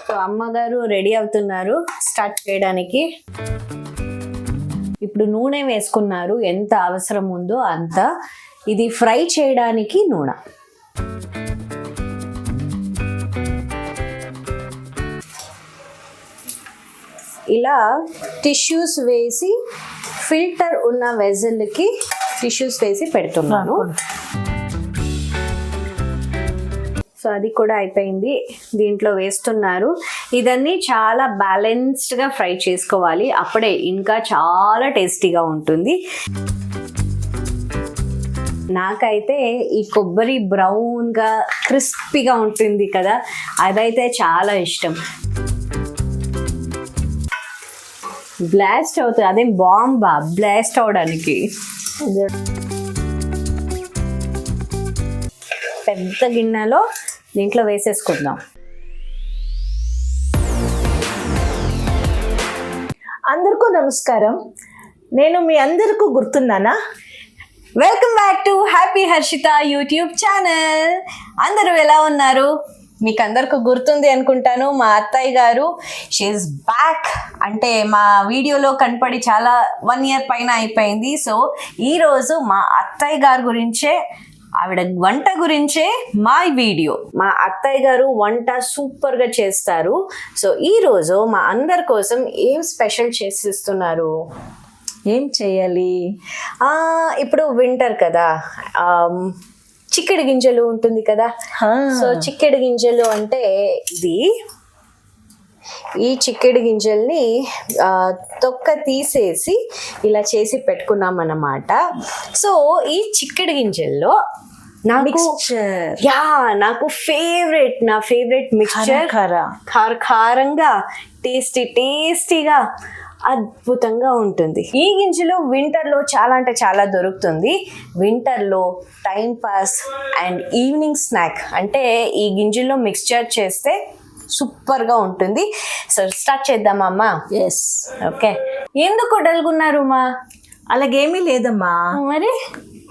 So అమ్మగారు ready అవుతున్నారు start చేయడానికి. ఇప్పుడు నూనె వేసుకున్నారు, ఎంత అవసరం ఉందో అంత. ఇది ఫ్రై చేయడానికి నూనె. ఇలా టిష్యూస్ వేసి ఫిల్టర్ ఉన్న వెజల్కి టిష్యూస్ వేసి పెడుతున్నాను. సో అది కూడా అయిపోయింది, దీంట్లో వేస్తున్నారు. ఇదన్నీ చాలా బ్యాలెన్స్డ్గా ఫ్రై చేసుకోవాలి, అప్పుడే ఇంకా చాలా టేస్టీగా ఉంటుంది. నాకైతే ఈ కొబ్బరి బ్రౌన్గా క్రిస్పీగా ఉంటుంది కదా, అదైతే చాలా ఇష్టం. బ్లాస్ట్ అవుతుంది, అదేం బాంబా బ్లాస్ట్ అవడానికి. పెద్ద గిన్నెలో దీంట్లో వేసేసుకుందాం. అందరికీ నమస్కారం, నేను మీ అందరికీ గుర్తున్నానా? Welcome back to happy Harshitha YouTube channel. అందరూ ఎలా ఉన్నారు? మీకు అందరికి గుర్తుంది అనుకుంటాను, మా అత్తయ్య గారు షీఈస్ బ్యాక్. అంటే మా వీడియోలో కనపడి చాలా 1 year పైన అయిపోయింది. సో ఈరోజు మా అత్తయ్య గారి గురించే, ఆవిడ వంట గురించే మా వీడియో. మా అత్తయ్య గారు వంట సూపర్గా చేస్తారు. సో ఈరోజు మా అందరి కోసం ఏం స్పెషల్ చేసిస్తున్నారు? ఏం చేయాలి? ఇప్పుడు వింటర్ కదా, చిక్కడి గింజలు ఉంటుంది కదా. సో చిక్కడి గింజలు అంటే ఈ చిక్కడి గింజల్ని తొక్క తీసేసి ఇలా చేసి పెట్టుకున్నాం అన్నమాట. సో ఈ చిక్కడి గింజల్లో నాకు నా ఫేవరెట్ మిక్చర్, కారంగా టేస్టీగా అద్భుతంగా ఉంటుంది. ఈ గింజలు వింటర్లో చాలా అంటే చాలా దొరుకుతుంది. వింటర్లో time pass and evening snack అంటే ఈ గింజల్లో మిక్స్చర్ చేస్తే సూపర్గా ఉంటుంది. సో స్టార్ట్ చేద్దామా అమ్మా? ఎస్. ఓకే. ఎందుకు డల్గున్నారు మా? అలాగేమీ లేదమ్మా, మరి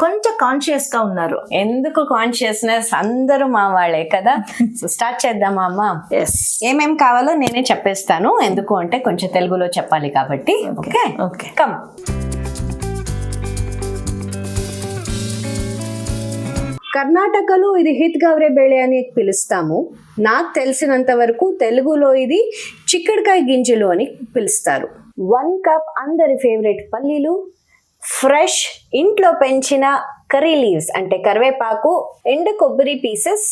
కొంచెం కాన్షియస్గా ఉన్నారు. ఎందుకు కాన్షియస్నెస్? అందరూ మా వాళ్ళే కదా. సో స్టార్ట్ చేద్దామా అమ్మా? ఎస్. ఏమేం కావాలో నేనే చెప్పేస్తాను, ఎందుకు అంటే కొంచెం తెలుగులో చెప్పాలి కాబట్టి. Okay okay come. కర్ణాటకలో ఇది హిత్ గవరే బేళే అని పిలుస్తాము. నాకు తెలిసినంత వరకు తెలుగులో ఇది చిక్కడికాయ గింజలు అని పిలుస్తారు. 1 cup అందరి ఫేవరెట్ పల్లీలు, ఫ్రెష్ ఇంట్లో పెంచిన కర్రీ లీవ్స్ అంటే కరివేపాకు, ఎండు కొబ్బరి పీసెస్,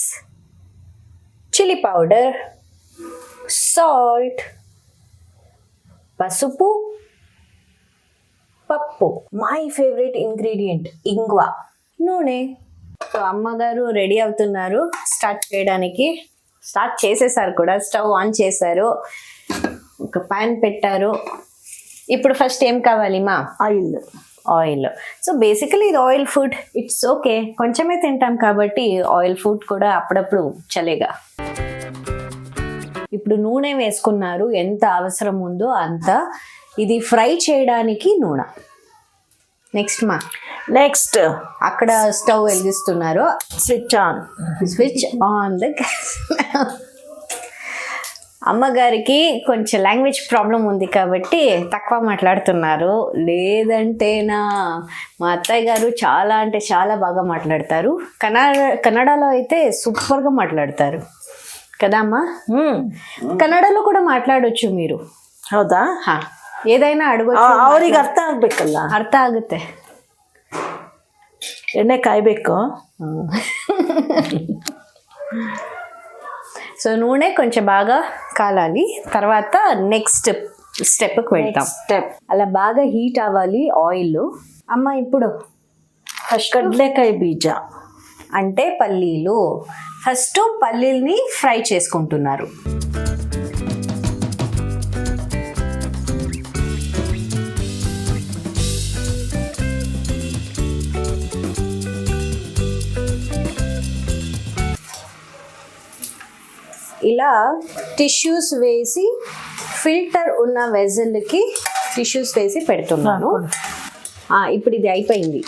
చిల్లీ పౌడర్, సాల్ట్, పసుపు, పప్పు, మై ఫేవరెట్ ఇంగ్రీడియంట్ ఇంగువ, నూనె. సో అమ్మగారు రెడీ అవుతున్నారు స్టార్ట్ చేయడానికి. స్టార్ట్ చేసేసారు కూడా, స్టవ్ ఆన్ చేశారు, ఒక ప్యాన్ పెట్టారు. ఇప్పుడు ఫస్ట్ ఏం కావాలి మా? ఆయిల్. సో బేసికలీ ఇది ఆయిల్ ఫుడ్, ఇట్స్ ఓకే, కొంచెమే తింటాం కాబట్టి ఆయిల్ ఫుడ్ కూడా అప్పుడప్పుడు చలేగా. ఇప్పుడు నూనె వేసుకున్నారు, ఎంత అవసరం ఉందో అంత. ఇది ఫ్రై చేయడానికి నూనె. నెక్స్ట్ అక్కడ స్టవ్ వెలిగిస్తున్నారు, స్విచ్ ఆన్ ద గ్యాస్. అమ్మగారికి కొంచెం లాంగ్వేజ్ ప్రాబ్లం ఉంది కాబట్టి తక్కువ మాట్లాడుతున్నారు, లేదంటే మా అత్తయ్య గారు చాలా అంటే చాలా బాగా మాట్లాడతారు. కన్నడలో అయితే సూపర్గా మాట్లాడతారు కదా అమ్మా? కన్నడలో కూడా మాట్లాడొచ్చు మీరు. ಹೌದಾ? ఏదైనా అడగొచ్చు, ಅವ್ರಿಗೆ ಅರ್ಥ ಆಗ್ಬೇಕಲ್ಲ. ಅರ್ಥ ಆಗುತ್ತೆ. ಎಣ್ಣೆ ಕಾಯ್ಬೇಕು. సో నూనె కొంచెం బాగా కాలాలి, తర్వాత నెక్స్ట్ స్టెప్కి వెళ్తాం. అలా బాగా హీట్ అవ్వాలి ఆయిల్. అమ్మ ఇప్పుడు కడ్లేకాయ బీజ అంటే పల్లీలు. ఫస్ట్ పల్లీల్ని ఫ్రై చేసుకుంటున్నారు. ఇలా టిష్యూస్ వేసి ఫిల్టర్ ఉన్న వెజల్కి టిష్యూస్ వేసి పెడుతున్నాను. ఇప్పుడు ఇది అయిపోయింది.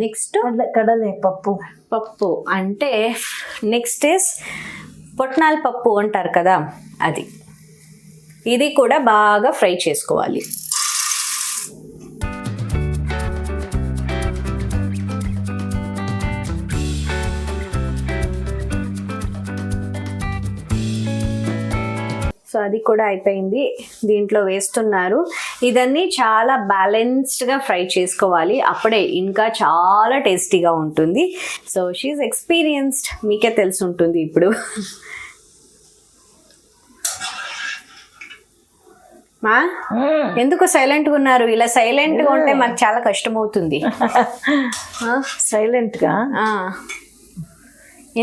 నెక్స్ట్ కడలే పప్పు. పప్పు అంటే నెక్స్ట్ ఇస్ పొట్నాల పప్పు అంటారు కదా, అది. ఇది కూడా బాగా ఫ్రై చేసుకోవాలి. సో అది కూడా అయిపోయింది, దీంట్లో వేస్తున్నారు. ఇదన్నీ చాలా బ్యాలెన్స్డ్గా ఫ్రై చేసుకోవాలి, అప్పుడే ఇంకా చాలా టేస్టీగా ఉంటుంది. సో షీఈ్ ఎక్స్పీరియన్స్డ్, మీకే తెలిసి ఉంటుంది ఇప్పుడు. మా ఎందుకు సైలెంట్గా ఉన్నారు? ఇలా సైలెంట్గా ఉంటే మాకు చాలా కష్టం అవుతుంది. సైలెంట్గా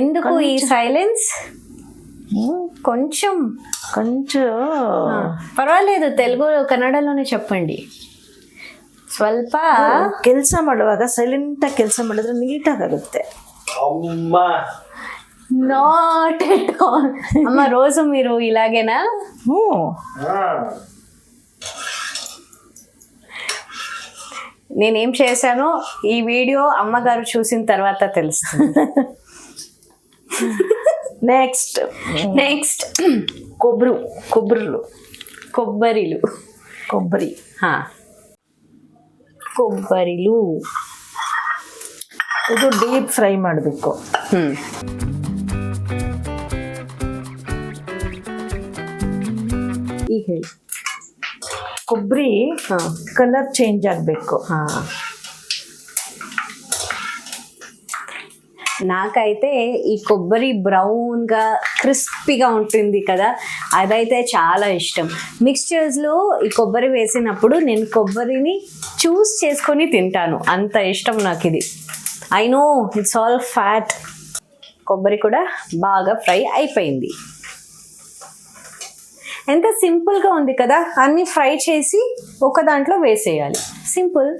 ఎందుకు ఈ సైలెన్స్? కొంచెం ಪರವಾಗಿಲ್ಲ, తెలుగు ಕನ್ನಡలోనే చెప్పండి. ಸ್ವಲ್ಪ ಕೆಲಸ ಮಾಡುವಾಗ ಸೈಲೆಂಟ್ ಆಗಿ ಕೆಲಸ ಮಾಡಿದ್ರೆ ನೀಟಾಗಿ ಆಗುತ್ತೆ. Not at all. అమ్మ రోజు మీరు ఇలాగేనా? నేనేం చేశానో ఈ వీడియో అమ్మగారు చూసిన తర్వాత తెలుస్తుంది. నెక్స్ట్ కొబ్బరిలు ಇದು ಡೀಪ್ ಫ್ರೈ ಮಾಡಬೇಕು. ಈಗ ಹೇಳಿ, ಕೊಬ್ಬರಿ ಕಲರ್ ಚೇಂಜ್ ಆಗಬೇಕು. నాకైతే ఈ కొబ్బరి బ్రౌన్గా క్రిస్పీగా ఉంటుంది కదా, అదైతే చాలా ఇష్టం. మిక్స్చర్స్లో ఈ కొబ్బరి వేసినప్పుడు నేను కొబ్బరిని చూస్ చేసుకొని తింటాను, అంత ఇష్టం నాకు ఇది. I know it's all fat. కొబ్బరి కూడా బాగా ఫ్రై అయిపోయింది. ఎంత సింపుల్గా ఉంది కదా, అన్నీ ఫ్రై చేసి ఒక దాంట్లో వేసేయాలి, సింపుల్.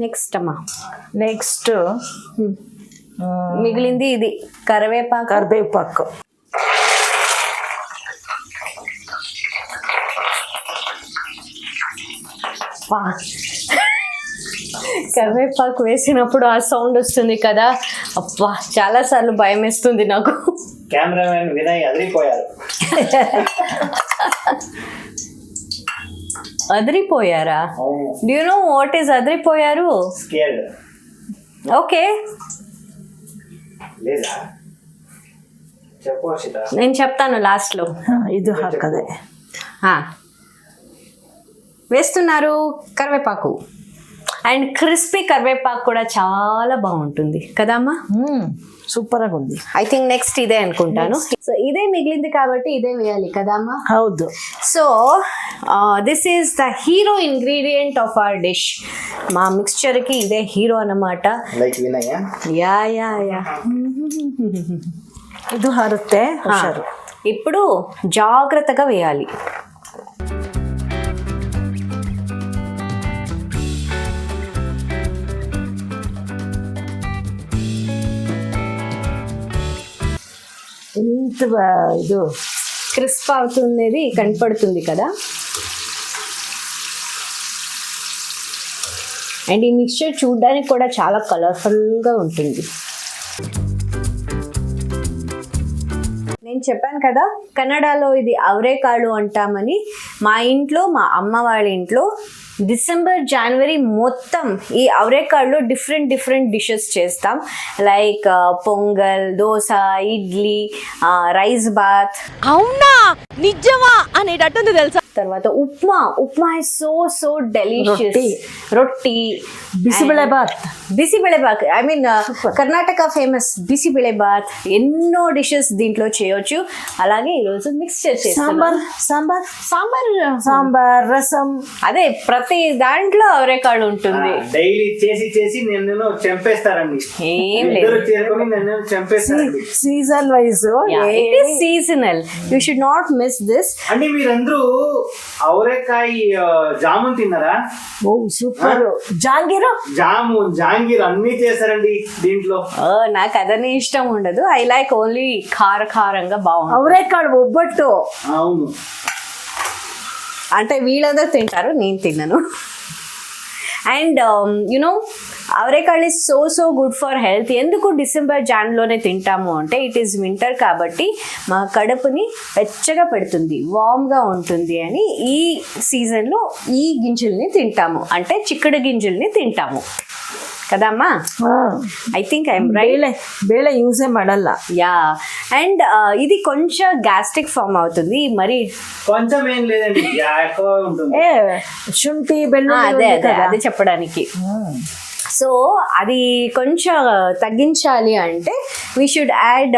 నెక్స్ట్ మిగిలింది ఇది కరివేపాకు. కరివేపాకు వేసినప్పుడు ఆ సౌండ్ వస్తుంది కదా, అబ్బా చాలా సార్లు భయం వేస్తుంది నాకు. కెమెరామెన్ వినయ్ అదిరిపోయారు. అదిరిపోయారా? Do you know what is అదిరిపోయారు? స్కేర్డ్. ఓకే, లేదా చెప్పు హర్షిత. నేను చెప్తాను లాస్ట్లో. ఇది హాకదే వేస్తున్నారు కరివేపాకు. అండ్ క్రిస్పీ కరివేపాకు కూడా చాలా బాగుంటుంది కదా అమ్మా? సూపర్గా ఉంది. ఐ థింక్ నెక్స్ట్ ఇదే అనుకుంటాను. సో ఇదే మిగిలింది కాబట్టి ఇదే వేయాలి కదా అమ్మా? హౌదు. So this is the hero ingredient of our dish. మా మిక్స్చర్కి ఇదే హీరో అన్నమాట. లైక్ వినయ్. యా ఇది హరుతే హుషారు. ఇప్పుడు జాగ్రత్తగా వేయాలి. ఎంత ఇది క్రిస్ప్ అవుతుంది, కనపడుతుంది కదా. అండ్ ఈ మిక్స్చర్ చూడడానికి కూడా చాలా కలర్ఫుల్గా ఉంటుంది. నేను చెప్పాను కదా కన్నడలో ఇది అవరేకాಳು అంటామని. మా ఇంట్లో, మా అమ్మ వాళ్ళ ఇంట్లో డిసెంబర్ జనవరి మొత్తం ఈ అవరేకాళ్ళు డిఫరెంట్ డిషెస్ చేస్తాం. Like pongal, dosa, idli, rice bath. అవునా నిజమా అనేటట్టుంది తెలుసా. తర్వాత ఉప్మా ఇస్ సో డెలిషియస్. రొట్టి, bisibelebath. I mean Karnataka famous bisibelebath. ఎన్నో డిషెస్ దీంట్లో చేయొచ్చు. అలాగే ఈరోజు మిక్స్చర్ సాంబార్, రసం, అదే ప్రతి దాంట్లో అవరేకాಳು ఉంటుంది. డైలీ చేసి నేను చంపేస్తారండి. ఏం లేదు, చంపేస్తారండి. Season wise seasonal. You should not miss this. అంటే మీరందరూ అవరేకాయ జామున్ తిన్నారా? ఓ సూపర్. జాంగీర్ అన్ని చేస్తారండి దీంట్లో. నాకు అదనే ఇష్టం ఉండదు. ఐ లైక్ ఓన్లీ కారంగా బాగుంది. అవరేకాడు ఒబ్బట్టు. అవును. అంటే వీళ్ళందరూ తింటారు, నేను తినను. అండ్ యునో అవరేకాళ్ళు is so good for health. ఎందుకు డిసెంబర్ జాన్లోనే తింటాము అంటే ఇట్ ఈస్ వింటర్ కాబట్టి మా కడుపుని వెచ్చగా పెడుతుంది, వామ్గా ఉంటుంది అని ఈ సీజన్లో ఈ గింజల్ని తింటాము, అంటే చిక్కుడు గింజల్ని తింటాము కదమ్మా. I think I'm right. ಬೇಳೆ ಯೂಸೇ ಮಾಡಲ್ಲ. యా. అండ్ ఇది కొంచెం గ్యాస్ట్రిక్ ఫామ్ అవుతుంది మరి. కొంచెం ఏం లేదండి, ఎక్కువ ఉంటుంది. ಶುಂಠಿ అదే ಬೆಳ್ಳುಳ್ಳಿ అదే ఉంది కదా. అదే చెప్పడానికి. సో అది కొంచెం తగ్గించాలి అంటే we should add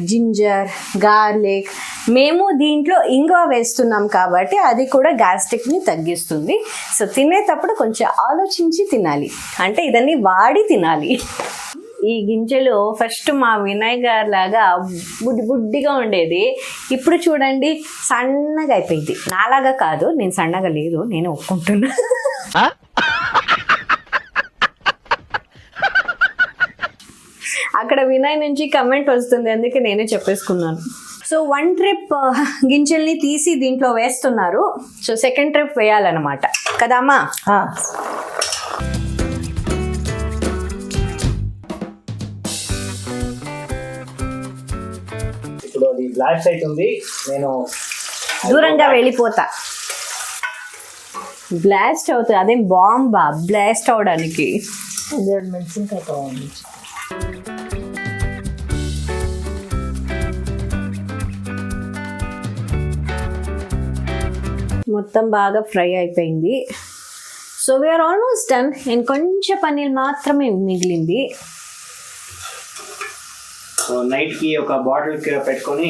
ginger, garlic. మేము దీంట్లో ఇంగువ వేస్తున్నాం కాబట్టి అది కూడా గ్యాస్ట్రిక్ని తగ్గిస్తుంది. సో తినేటప్పుడు కొంచెం ఆలోచించి తినాలి, అంటే ఇదన్నీ వాడి తినాలి. ఈ గింజలు ఫస్ట్ మా వినయ్ గారు లాగా బుడ్డిగా ఉండేది, ఇప్పుడు చూడండి సన్నగా అయిపోయింది. నాలాగా కాదు, నేను సన్నగా లేదు, నేను ఒప్పుకుంటున్నా. అక్కడ వినయ్ నుంచి కమెంట్ వస్తుంది, అందుకే నేనే చెప్పేసుకున్నాను. సో 1 ట్రిప్ గింజల్ని తీసి దీంట్లో వేస్తున్నారు. సో సెకండ్ ట్రిప్ వేయాలన్నమాట కదమ్మా. ಹಾ. ఇప్పుడు అది బ్లాస్ట్ అవుతుంది, నేను దూరంగా వెళ్ళిపోతా. బ్లాస్ట్ అవుతుంది, అదేం బాంబా బ్లాస్ట్ అవడానికి. ಒಂದೆರಡು ಮೆಣಸಿನ್ಕಾಯಿ ತಗೊಂಡು మొత్తం బాగా ఫ్రై అయిపోయింది. So we are almost done. ఇంకొంచెం పన్నీర్ మాత్రమే మిగిలింది. నైట్ కి ఒక బాటిల్ పెట్టుకొని.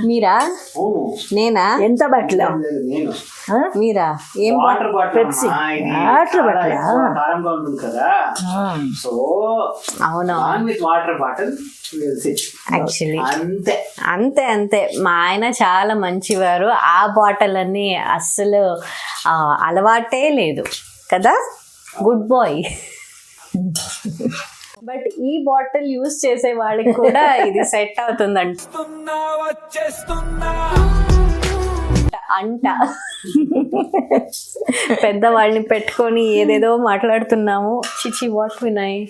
మీరా? అవును, నేనా? ఎంత బట్టలు? నేను మీరా? ఏం water bottle. Pepsi. Water bottle. కారంగా ఉంటుంది కదా, సో అవును, విత్ వాటర్ బాటిల్ యాక్చువల్లీ అంతే. అంతే అంతే. మా ఆయన చాలా మంచివారు, ఆ బాటిల్ అన్ని అస్సలు అలవాటే లేదు కదా. Good boy. బట్ ఈ బాటిల్ యూజ్ చేసే వాళ్ళకి కూడా ఇది సెట్ అవుతుందంట అంట. పెద్దవాళ్ళని పెట్టుకొని ఏదేదో మాట్లాడుతున్నాము. చిచి వాట్ వినయ్.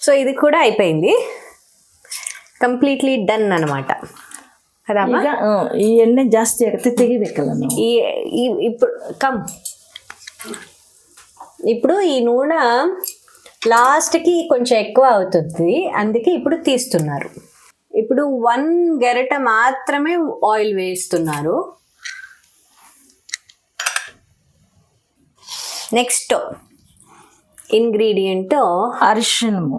సో ఇది కూడా అయిపోయింది, కంప్లీట్లీ డన్ అనమాట కదమ్మా. ಈಗ ಈ ಎಣ್ಣೆ ಜಾಸ್ತಿ ಆಗುತ್ತೆ, ತೆಗಿಬೇಕಲ್ಲ ನಾವು. ఇప్పుడు ఈ నూనె లాస్ట్కి కొంచెం ఎక్కువ అవుతుంది, అందుకే ఇప్పుడు తీస్తున్నారు. ఇప్పుడు 1 గరిట మాత్రమే ఆయిల్ వేస్తున్నారు. నెక్స్ట్ ఇంగ్రీడియంట్ ಅರಿಶಿಣము,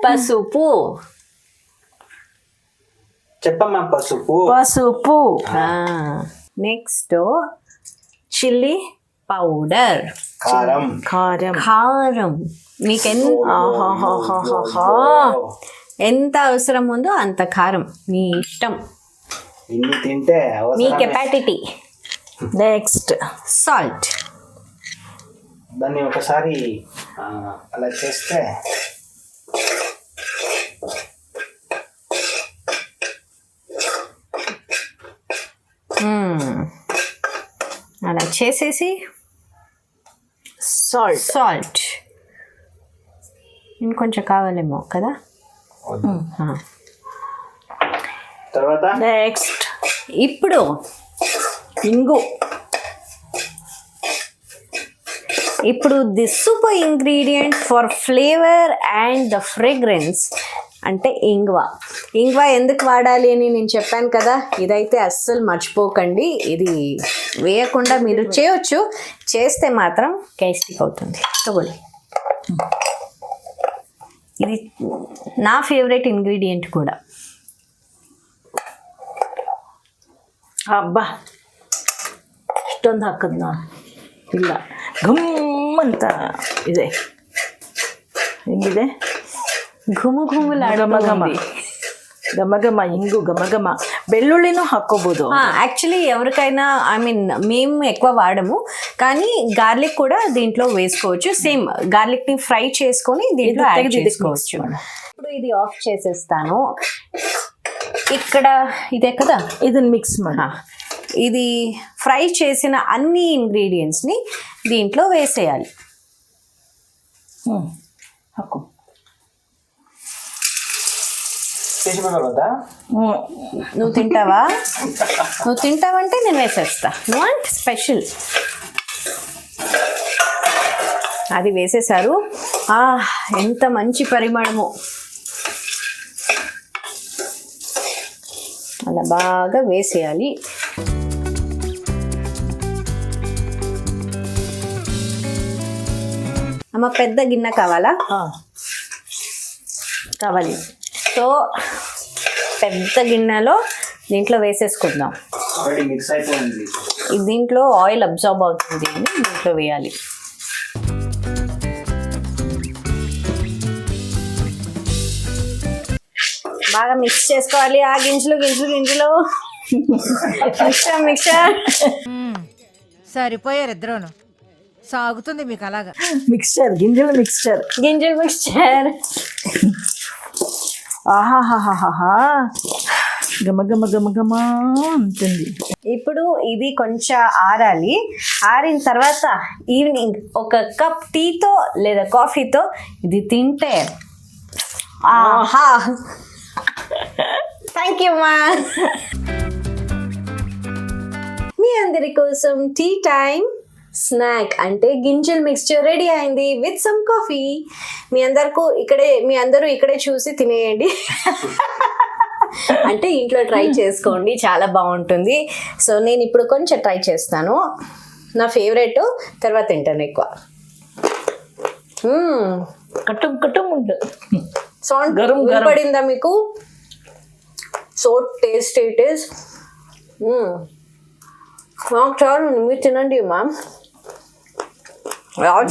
పసుపు. చెప్పమ్మా. పసుపు, నెక్స్ట్ చిల్లీ పౌడర్, కారం. కారం. మీకు ఎంత అవసరం ఉందో అంత కారం, మీ ఇష్టం, ఇన్ని తింటే మీ కెపాసిటీ. Next salt. దాన్ని ఒకసారి అలా చేస్తే అలా చేసేసి సాల్ట్. సాల్ట్ ఇంకొంచెం కావాలేమో కదా. తర్వాత నెక్స్ట్ ఇప్పుడు ఇంగు. ఇప్పుడు the super ingredient for flavour and the fragrance అంటే ఇంగువ. ఇంగువ ఎందుకు వాడాలి అని నేను చెప్పాను కదా, ఇదైతే అస్సలు మర్చిపోకండి. ఇది వేయకుండా మీరు చేయొచ్చు, చేస్తే మాత్రం టేస్టీగా అవుతుంది. తగోండి, ఇది నా ఫేవరెట్ ఇంగ్రీడియంట్ కూడా. ಹಬ್ಬ ಇಷ್ಟೊಂದು ಹಾಕದ್ ನಾನು ಇಲ್ಲ, ಘಮ್ ಅಂತ ಇದೆ. ಹೆಂಗಿದೆ? ಘುಮು ಘುಮುಲಾಡುತ್ತದೆ. ಘಮ ಘಮ ಇಂಗು ಘಮ ಘಮ. ಬೆಳ್ಳುಳ್ಳಿನೂ ಹಾಕೋಬಹುದು యాక్చువల్లీ ఎవరికైనా, ఐ మీన్ మేము ఎక్కువ వాడము, కానీ గార్లిక్ కూడా దీంట్లో వేసుకోవచ్చు. సేమ్ గార్లిక్ ని ఫ్రై చేసుకొని దీంట్లో యాడ్ చేసుకోవచ్చు. ఇప్పుడు ఇది ఆఫ్ చేసేస్తాను. ఇక్కడ ఇదే కదా, ಇದನ್ನ ಮಿಕ್ಸ್ ಮಾಡಿ. ఇది ఫ్రై చేసిన అన్ని ఇంగ్రీడియంట్స్ని దీంట్లో వేసేయాలి. ಹಾಕು. చేసిపోతా నువ్వు తింటావా? నువ్వు తింటావంటే నేను వేసేస్తా. నువ్వు అంటే స్పెషల్. అది వేసేసారు. ఎంత మంచి పరిమాణము. అలా బాగా వేసేయాలి. అమ్మ పెద్ద గిన్నె కావాలా? కావాలి. సో పెద్ద గిన్నెలో దీంట్లో వేసేసుకుందాం. ఆల్రెడీ మిక్స్ అయిపోయింది. దీంట్లో ఆయిల్ అబ్జార్బ్ అవుతుంది అని దీంట్లో వేయాలి. బాగా మిక్స్ చేసుకోవాలి. ఆ గింజలు మిక్సర్ సరిపోయారు ఇద్దరును. సాగుతుంది మీకు అలాగా. మిక్స్చర్, గింజల మిక్స్చర్. ఆహాహాహాహా, గమ గమ గమ గమ ఉంటుంది. ఇప్పుడు ఇది కొంచెం ఆరాలి. ఆరిన తర్వాత ఈవినింగ్ ఒక కప్ టీతో లేదా కాఫీతో ఇది తింటే ఆహా. థ్యాంక్ యూ మా. మీ అందరి కోసం టీ టైం స్నాక్ అంటే గింజల్ మిక్స్చర్ రెడీ అయింది విత్ సమ్ కాఫీ. మీ అందరూ ఇక్కడే చూసి తినేయండి. అంటే ఇంట్లో ట్రై చేసుకోండి, చాలా బాగుంటుంది. సో నేను ఇప్పుడు కొంచెం ట్రై చేస్తాను. నా ఫేవరెట్, తర్వాత తింటాను ఎక్కువ. కట్టం కట్టం ఉంటుంది. సౌండ్ వినపడిందా మీకు? So taste it is. నాకు చాలు, మీరు తినండి మ్యామ్.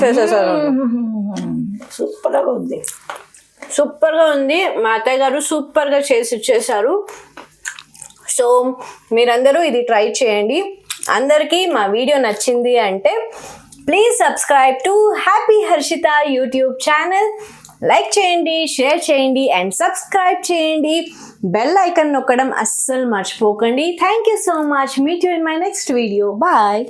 చేసేసారు. సూపర్గా ఉంది. మా అత్తయ్య గారు సూపర్గా చేసి ఇచ్చేసారు. సో మీరందరూ ఇది ట్రై చేయండి. అందరికీ మా వీడియో నచ్చింది అంటే please subscribe to happy Harshitha YouTube channel. Like చేయండి, షేర్ చేయండి అండ్ సబ్స్క్రైబ్ చేయండి. బెల్ ఐకాన్ నొక్కడం అస్సలు మర్చిపోకండి. Thank you so much. Meet you in my next video. Bye.